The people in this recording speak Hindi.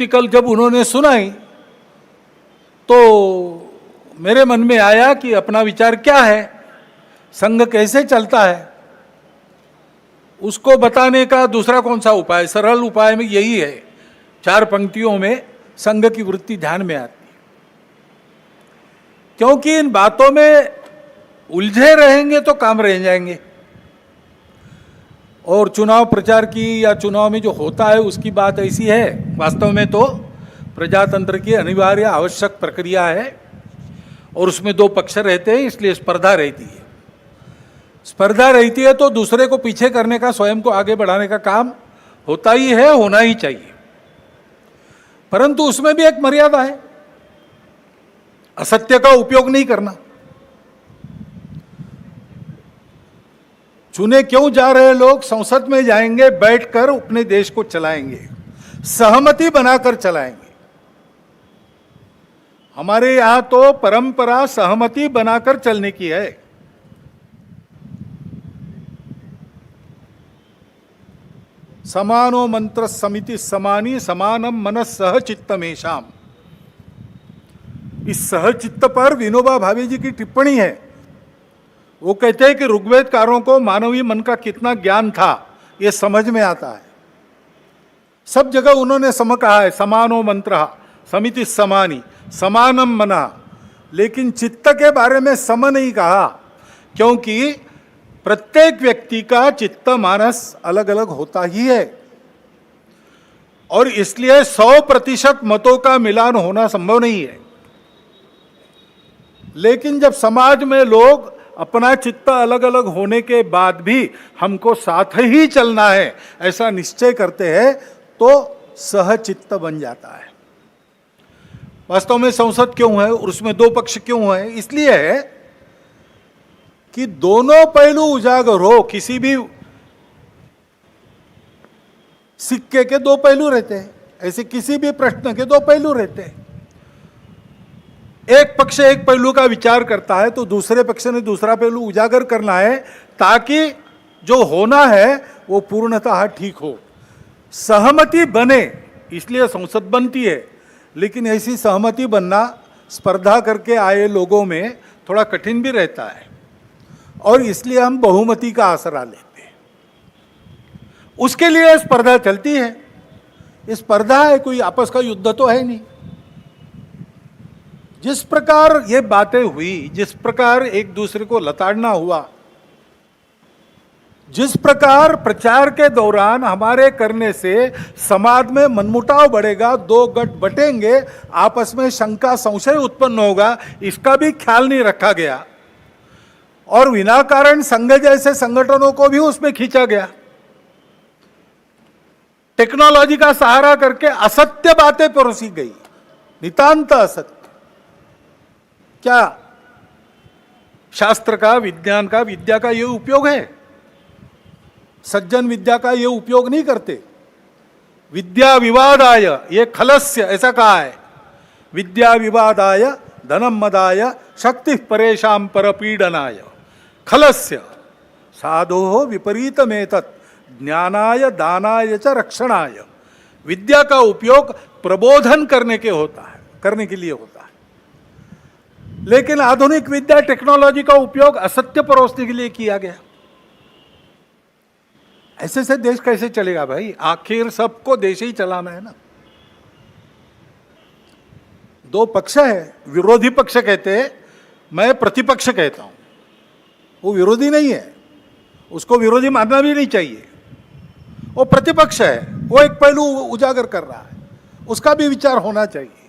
युक्ति कल जब उन्होंने सुनाई तो मेरे मन में आया कि अपना विचार क्या है, संघ कैसे चलता है, उसको बताने का दूसरा कौन सा उपाय। सरल उपाय में यही है, 4 पंक्तियों में संघ की वृत्ति ध्यान में आती है। क्योंकि इन बातों में उलझे रहेंगे तो काम रह जाएंगे, और चुनाव प्रचार की या चुनाव में जो होता है उसकी बात ऐसी है, वास्तव में तो प्रजातंत्र की अनिवार्य आवश्यक प्रक्रिया है, और उसमें 2 पक्ष रहते हैं, इसलिए स्पर्धा रहती है। स्पर्धा रहती है तो दूसरे को पीछे करने का, स्वयं को आगे बढ़ाने का काम होता ही है, होना ही चाहिए। परंतु उसमें भी एक मर्यादा है, असत्य का उपयोग नहीं करना। चुने क्यों जा रहे लोग संसद में जाएंगे, बैठकर अपने देश को चलाएंगे, सहमति बनाकर चलाएंगे। हमारे यहां तो परंपरा सहमति बनाकर चलने की है। समानो मंत्र समिति समानी समानम मनस सहचित्तमेशाम। इस सहचित्त पर विनोबा भावे जी की टिप्पणी है। वो कहते हैं कि ऋग्वेदकारों को मानवीय मन का कितना ज्ञान था ये समझ में आता है। सब जगह उन्होंने सम कहा है, समानो मंत्र समिति समानी समानम मना, लेकिन चित्त के बारे में सम नहीं कहा, क्योंकि प्रत्येक व्यक्ति का चित्त मानस अलग अलग होता ही है, और इसलिए 100% मतों का मिलान होना संभव नहीं है। लेकिन जब समाज में लोग अपना चित्त अलग अलग होने के बाद भी हमको साथ ही चलना है ऐसा निश्चय करते हैं तो सहचित्त बन जाता है। वास्तव में संसद क्यों है और उसमें 2 पक्ष क्यों है? इसलिए है कि दोनों पहलू उजागर हो। किसी भी सिक्के के 2 पहलू रहते हैं, ऐसे किसी भी प्रश्न के 2 पहलू रहते हैं। एक पक्ष एक पहलू का विचार करता है तो दूसरे पक्ष ने दूसरा पहलू उजागर करना है, ताकि जो होना है वो पूर्णतः ठीक हो, सहमति बने। इसलिए संसद बनती है, लेकिन ऐसी सहमति बनना स्पर्धा करके आए लोगों में थोड़ा कठिन भी रहता है, और इसलिए हम बहुमति का आसरा लेते हैं। उसके लिए स्पर्धा चलती है। ये स्पर्धा है, कोई आपस का युद्ध तो है नहीं। जिस प्रकार ये बातें हुई, जिस प्रकार एक दूसरे को लताड़ना हुआ, जिस प्रकार प्रचार के दौरान हमारे करने से समाज में मनमुटाव बढ़ेगा, 2 गट बटेंगे, आपस में शंका संशय उत्पन्न होगा, इसका भी ख्याल नहीं रखा गया, और विनाकारण संघ जैसे संगठनों को भी उसमें खींचा गया। टेक्नोलॉजी का सहारा करके असत्य बातें परोसी गई, नितांत असत्य। क्या शास्त्र का, विज्ञान का, विद्या का ये उपयोग है? सज्जन विद्या का ये उपयोग नहीं करते। विद्या विवादाय ये खलस्य, ऐसा कहा है, विद्या विवादाय धनम मदाय शक्ति परेशान परपीडनाय खलस्य साधो विपरीतमेतत् ज्ञानाय दानाय च रक्षणाय। विद्या का उपयोग प्रबोधन करने के लिए होता है, लेकिन आधुनिक विद्या टेक्नोलॉजी का उपयोग असत्य परोसने के लिए किया गया। ऐसे से देश कैसे चलेगा भाई? आखिर सबको देश ही चलाना है ना। 2 पक्ष है, विरोधी पक्ष कहते हैं, मैं प्रतिपक्ष कहता हूं। वो विरोधी नहीं है, उसको विरोधी मानना भी नहीं चाहिए। वो प्रतिपक्ष है, वो एक पहलू उजागर कर रहा है, उसका भी विचार होना चाहिए।